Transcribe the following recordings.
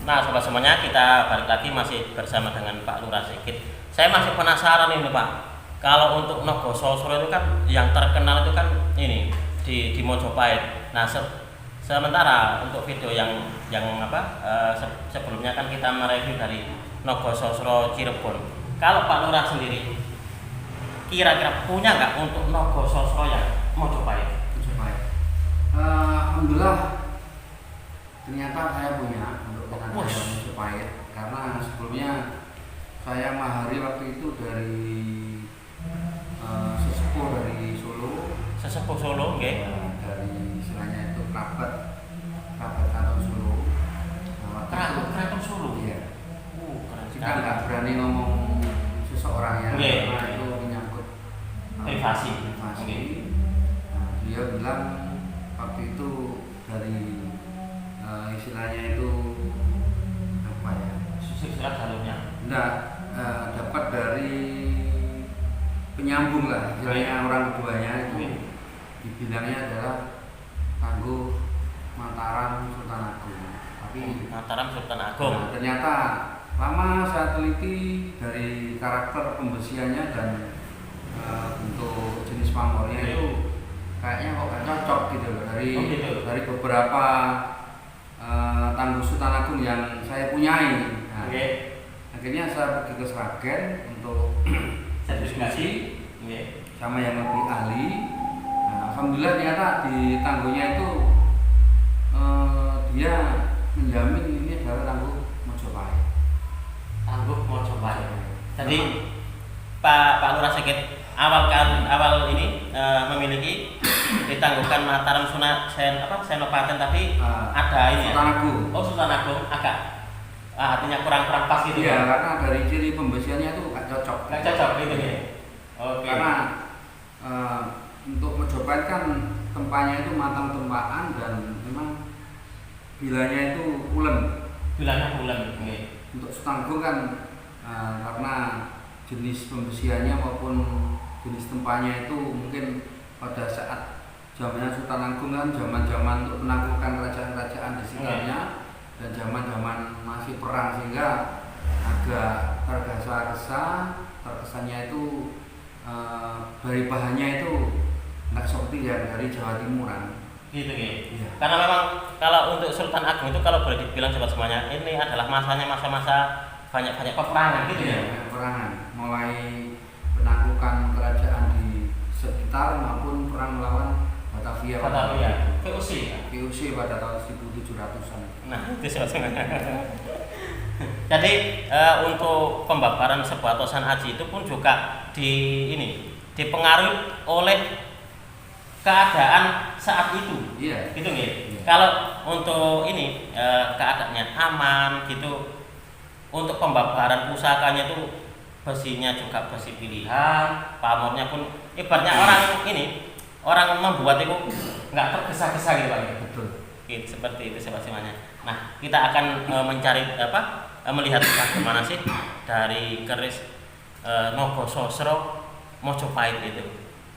Nah, sobat semuanya, kita balik lagi masih bersama dengan Pak Lurah Sigit. Saya masih penasaran ini Pak. Kalau untuk Nogososro itu kan yang terkenal itu kan ini di Mojopahit. Nah, sementara untuk video yang apa sebelumnya kan kita mereview dari Nogososro Cirebon. Kalau Pak Lurah sendiri kira-kira punya nggak untuk Nogososro yang Mojopahit? Mojopahit. Alhamdulillah ternyata saya punya untuk tenaga Mojopahit, karena sebelumnya saya mahari waktu itu dari sesepuh dari Solo. Sesepuh Solo, oke. Dari istilahnya itu kerabat kantor Solo. Keraton Solo. Iya. Keren Kita sekali. nggak berani ngomong seseorang ya, karena itu menyangkut Privasi. Nah, dia bilang waktu itu dari istilahnya itu apa ya? Silsilah jalurnya. Enggak, dapat dari penyambung lah, istilahnya orang keduanya itu dibilangnya adalah tangguh Mataram Sultan Agung. Tapi Mataram Sultan Agung. Nah, ternyata lama saya teliti dari karakter pembesiannya dan bentuk jenis pamornya itu kayaknya kok gak cocok gitu loh dari beberapa tangguh Sultan Agung yang saya punyai. Nah, akhirnya saya pergi ke Sragen untuk Sertifikasi sama yang lebih ahli. Nah, alhamdulillah ternyata di tangguhnya itu dia menjamin ini adalah tangguh Mojopahit. Tangguh Mojopahit. Jadi Pak Lurah Sigit awal ini memiliki ditangguhkan Mataram Senopaten, tapi ada ini Sultan Agung. Oh, Sultan Agung agak artinya kurang pas gitu. Iya, karena dari ciri pembesiannya itu gak cocok. Gak cocok gitu ya. Oke. Karena untuk Mojopahit kan tempanya itu matang tempaan dan memang bilanya itu ulen. Bilanya ulen. Untuk Sultan Agung kan karena jenis pembesiannya maupun jenis tempanya itu mungkin pada saat zamannya Sultan Agung kan zaman-zaman untuk penaklukan kerajaan-kerajaan di sekitarnya dan zaman-zaman masih perang, sehingga agak terkesannya itu dari bahannya itu nggak seperti yang dari Jawa Timuran. Gitu ya. Iya. Karena memang kalau untuk Sultan Agung itu kalau boleh dibilang sobat semuanya, ini adalah masanya masa-masa banyak peperangan gitu ya. Peperangan, mulai penaklukan kerajaan di sekitar maupun perang melawan Batavia. VOC pada tahun 1700-an. Nah, itu sobat semuanya. Jadi untuk pembabaran sebuah tosan aji itu pun juga dipengaruhi oleh keadaan saat itu. Iya. Gitu nggih. Iya. Kalau untuk ini keadaannya aman gitu, untuk pembabaran pusakanya itu besinya juga besi pilihan, pamornya pun ibaratnya orang membuat itu nggak tergesa-gesa gitu Pak. Betul. Gitu, seperti itu semuanya. Nah, kita akan mencari melihat bagaimana sih dari keris Nogososro Mojopahit itu.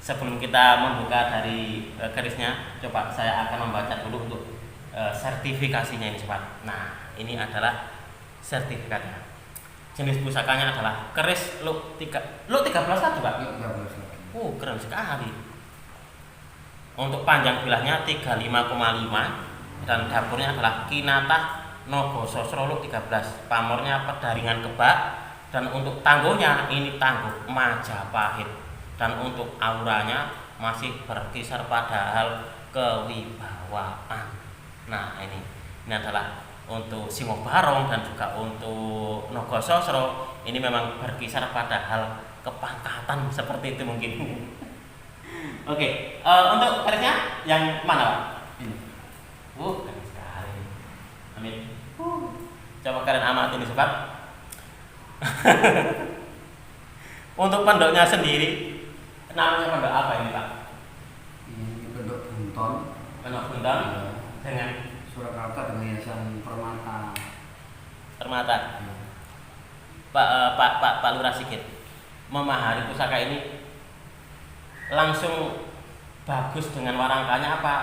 Sebelum kita membuka dari kerisnya, coba saya akan membaca dulu untuk sertifikasinya ini sobat. Nah, ini adalah sertifikatnya. Jenis pusakanya adalah keris Luk 13 lagi Pak. 13 lagi. Keren sekali. Untuk panjang bilahnya 35,5 dan dapurnya adalah Kinatah Nogososro Luk 13. Pamornya pedaringan kebak, dan untuk tangguhnya ini tangguh Majapahit, dan untuk auranya masih berkisar pada hal kewibawaan. Nah, ini adalah untuk Simo Barong dan juga untuk Nogososro ini memang berkisar pada hal kepangkatan seperti itu mungkin. Oke, untuk kerisnya yang mana Pak? Ini. Keren sekali. Amin. Coba kalian amati ini sobat. Untuk pendoknya sendiri, namanya pendok apa ini Pak? Ini pendok bunton. Pendok bunton dengan Surakarta dengan hiasan permata. Permata. Pak Lurah Sigit, memahari pusaka ini langsung bagus dengan warangkanya apa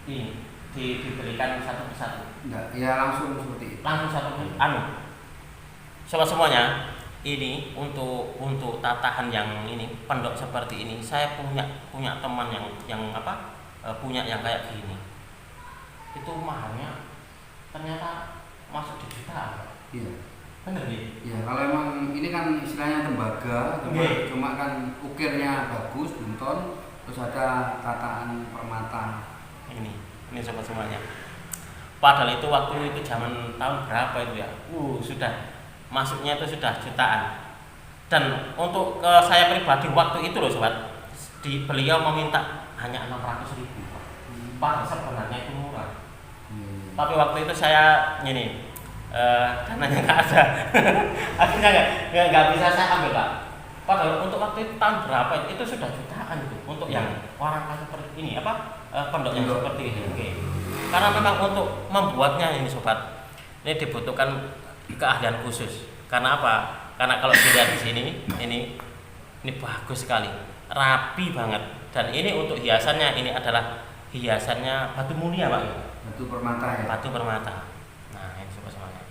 ini diberikan satu persatu? Enggak, ya langsung seperti itu. Langsung satu sobat semuanya, ini untuk tatahan yang ini pendok seperti ini, saya punya teman yang punya yang kayak gini. Itu mahalnya ternyata masuk di jutaan. Iya. Bener nih? Ya kalau emang ini kan istilahnya tembaga, cuma kan ukirnya bagus, bunton, terus ada tataan permata. Ini sobat semuanya. Padahal itu waktu itu zaman tahun berapa itu ya? Sudah masuknya itu sudah jutaan. Dan untuk saya pribadi waktu itu loh sobat, beliau meminta hanya 600.000. Padahal sebenarnya itu murah. Tapi waktu itu saya dananya nggak ada. Akhirnya nggak bisa saya ambil Pak. Padahal untuk waktu itu tahun berapa itu sudah jutaan itu untuk yang orang seperti ini pondok yang seperti ini. Oke. Karena memang untuk membuatnya ini sobat, ini dibutuhkan keahlian khusus. Karena apa? Karena kalau dilihat di sini ini bagus sekali, rapi banget. Dan ini untuk hiasannya, ini adalah hiasannya batu mulia Pak. Batu permata ya. Batu permata. Nah ini sobat semuanya.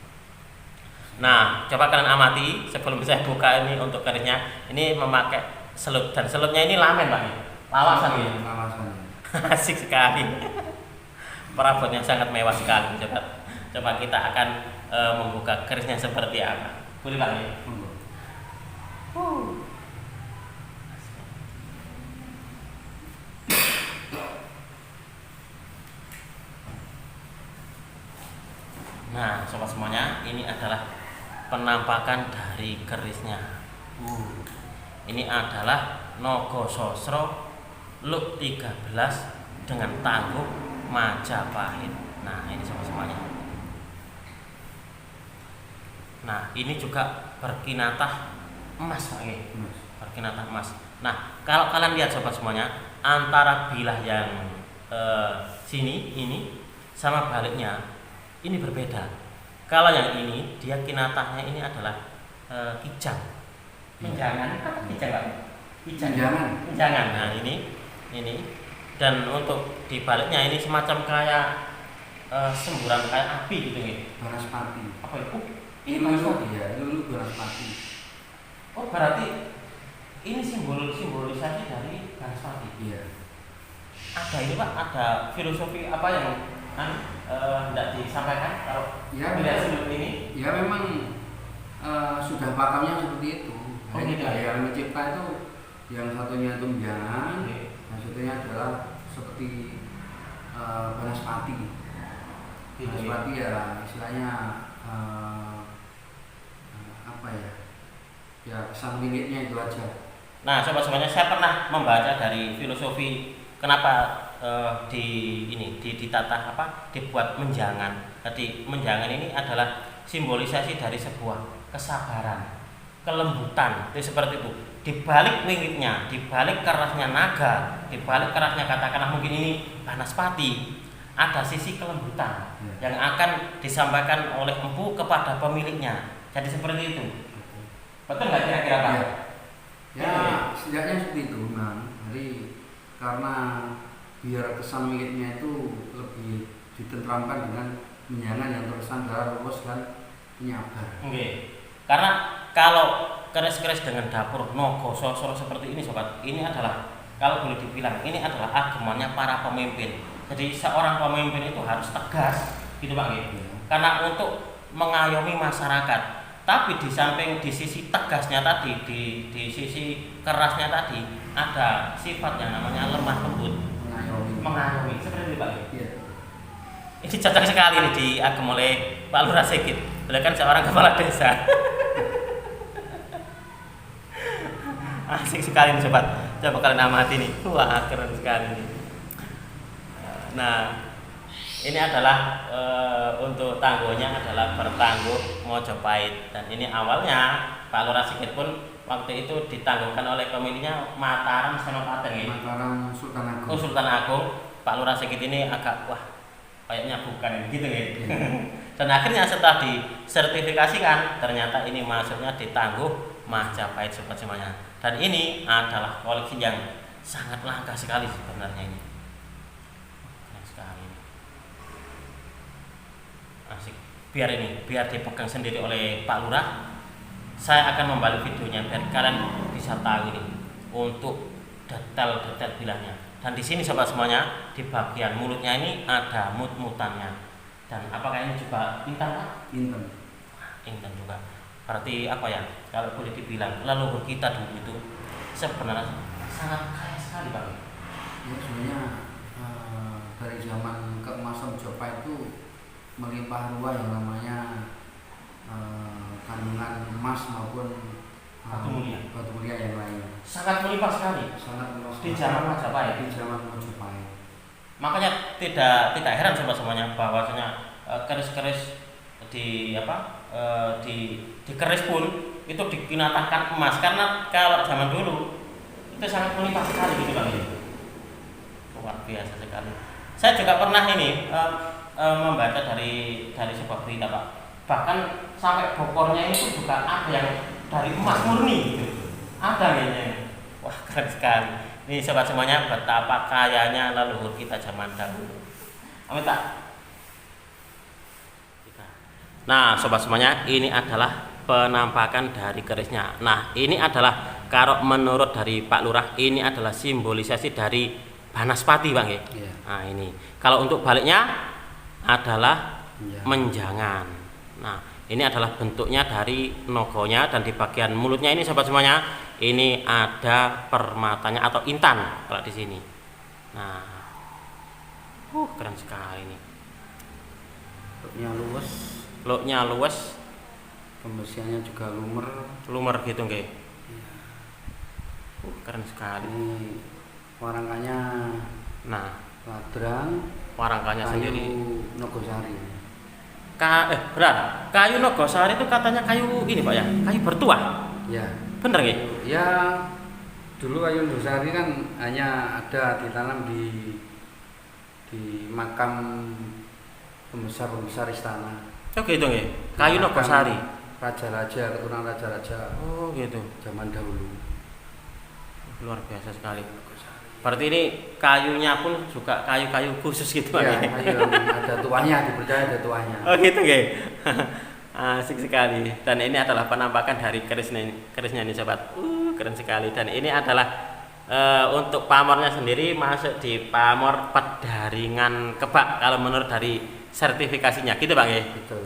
Nah coba kalian amati sebelum saya buka ini untuk kerisnya. Ini memakai selut dan selutnya ini lamen Pak. Lawasan ya. Lawasan. Asik sekali. Perabotnya sangat mewah sekali. Coba kita akan membuka kerisnya seperti apa. Boleh Pak ya? Nah, sobat semuanya, ini adalah penampakan dari kerisnya. Ini adalah Nogososro Look 13 dengan tangguh Majapahit. Nah, ini sobat semuanya. Nah, ini juga berkinatah emas, Pak. Berkinatah emas. Nah, kalau kalian lihat sobat semuanya, antara bilah yang sini ini sama baliknya ini berbeda. Kalau yang ini dia kinatahnya ini adalah kijang. Menjangan apa kijang Pak? Menjangan. Nah, ini. Dan untuk di baliknya ini semacam kayak semburan kayak api gitu nih. Banaspati. Apa itu? Ini masuk ya, lulu banaspati. Oh, berarti ini simbolisasi dari Banaspati. Iya. Ada ini Pak, ada filosofi apa yang tidak disampaikan kalau melihat sudut ini? Ya memang sudah pakemnya seperti itu. Yang mencipta itu yang satunya itu menjangan, yang satunya adalah seperti Banaspati. Banaspati ya istilahnya ya kesan miliknya itu aja. Nah, sobat-sobatnya saya pernah membaca dari filosofi kenapa ditata dibuat menjangan. Jadi menjangan ini adalah simbolisasi dari sebuah kesabaran, kelembutan, itu seperti itu. Di balik wingitnya, di balik kerasnya naga, di balik kerasnya katakanlah mungkin ini Banaspati, ada sisi kelembutan yang akan disampaikan oleh empu kepada pemiliknya. Jadi seperti itu. Betul nggak kira-kira Pak? Ya, setidaknya seperti itu, Bang. Jadi karena biar kesan miliknya itu lebih ditentramkan dengan menjangan yang terkesan darah lurus dan menyabar. Karena kalau keris-keris dengan dapur Nogososro seperti ini sobat, ini adalah kalau boleh dibilang ini adalah agemannya para pemimpin. Jadi seorang pemimpin itu harus tegas, gitu Pak. Karena untuk mengayomi masyarakat. Tapi di samping di sisi tegasnya tadi, di sisi kerasnya tadi, ada sifat yang namanya lemah lembut, mengayomi. Seperti itu Pak. Ini cocok sekali nih diagem oleh Pak Lurah Sigit. Beliau kan seorang kepala desa. Asik sekali nih sobat. Coba kalian amati nih. Wah, keren sekali nih. Nah, ini adalah untuk tangguhnya adalah bertangguh Mojopahit. Dan ini awalnya Pak Lurah Sigit pun waktu itu ditangguhkan oleh pemiliknya Mataram Senopati. Mataram Sultan Agung. Oh, Sultan Agung. Pak Lurah Sigit ini agak kayaknya bukan gitu ya. Dan akhirnya setelah disertifikasikan ternyata ini masuknya di tangguh Majapahit sobat semuanya. Dan ini adalah koleksi yang sangat langka sekali sebenarnya ini. Keren sekali. Asik. Biar dipegang sendiri oleh Pak Lurah. Saya akan membalik videonya biar kalian bisa tahu ini untuk detail bilahnya. Dan di sini sobat semuanya, di bagian mulutnya ini ada mut-mutannya. Dan apakah ini juga intan, Pak? Inten. Intan juga. Berarti apa ya? Kalau boleh dibilang, leluhur kita dulu itu sebenarnya sangat kaya sekali, Pak. Ya sebenarnya dari zaman keemasan Majapahit itu melimpah ruah yang namanya kandungan emas maupun batu mulia yang lain. Sangat melimpah sekali. Sangat Di zaman Majapahit. Di zaman Majapahit. Makanya tidak heran sobat semuanya bahwasanya keris-keris di keris pun itu dikinatahkan emas, karena kalau zaman dulu itu sangat melimpah sekali gitu Bang. Luar biasa sekali. Saya juga pernah ini membaca dari sebuah berita, Pak. Bahkan sampai bokornya itu juga ada yang dari emas murni gitu. Ada kayaknya. Wah, keren sekali. Ini sobat semuanya, betapa kayanya leluhur kita zaman dahulu. Amin, Pak. Nah, sobat semuanya, ini adalah penampakan dari kerisnya. Nah, ini adalah kalau menurut dari Pak Lurah, ini adalah simbolisasi dari Banaspati, Bang ya. Iya. Nah, ini. Kalau untuk baliknya adalah menjangan. Nah, ini adalah bentuknya dari nogonya, dan di bagian mulutnya ini sobat semuanya, ini ada permatanya atau intan kalau di sini. Nah, keren sekali ini. Looknya luwes, pembersihannya juga lumer gitu nggih. Ya. Keren sekali. Ini warangkanya Nah, ladrang, warangkanya kayu sendiri. Nogosari. Benar. Kayu Nogosari itu katanya kayu ini Pak ya, kayu bertuah. Ya. Bener nggih? Ya, dulu kayu Nogosari kan hanya ada ditanam di makam pembesar istana. Oh gitu nggih. Kayu Nogosari. Raja-raja, keturunan raja-raja. Oh gitu. Zaman dahulu. Luar biasa sekali. Berarti ini kayunya pun juga kayu-kayu khusus gitu Pak. Iya, kayu ada tuanya, dipercaya ada tuanya. Oh gitu nggih. Asik sekali. Dan ini adalah penampakan dari kerisnya ini sobat. Keren sekali. Dan ini adalah untuk pamornya sendiri masuk di pamor Pedaringan Kebak kalau menurut dari sertifikasinya gitu Bang ya. Betul.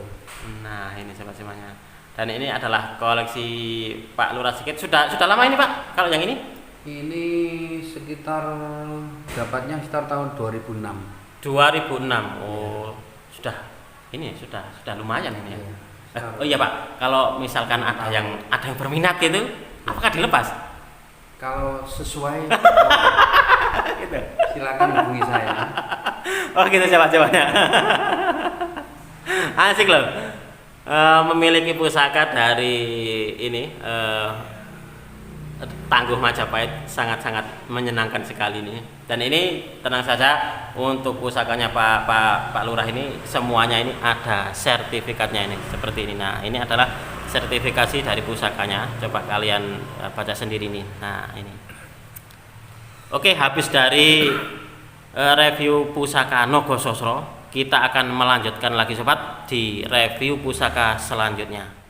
Nah, ini sobat semuanya. Dan ini adalah koleksi Pak Lurah Sikit. Sudah lama ini Pak kalau yang ini? Ini dapatnya sekitar tahun 2006. 2006. Oh, sudah lumayan ini ya. Iya. Oh iya Pak, kalau misalkan ada yang berminat gitu, apakah dilepas? Kalau sesuai Gitu. silakan hubungi saya. Oh gitu coba-cobanya. Asik loh. Memiliki pusaka dari ini Tangguh Majapahit sangat-sangat menyenangkan sekali ini. Dan ini tenang saja, untuk pusakanya Pak Lurah ini semuanya ini ada sertifikatnya ini seperti ini. Nah, ini adalah sertifikasi dari pusakanya. Coba kalian baca sendiri nih. Nah, ini. Oke, habis dari review pusaka Nogososro, kita akan melanjutkan lagi sobat di review pusaka selanjutnya.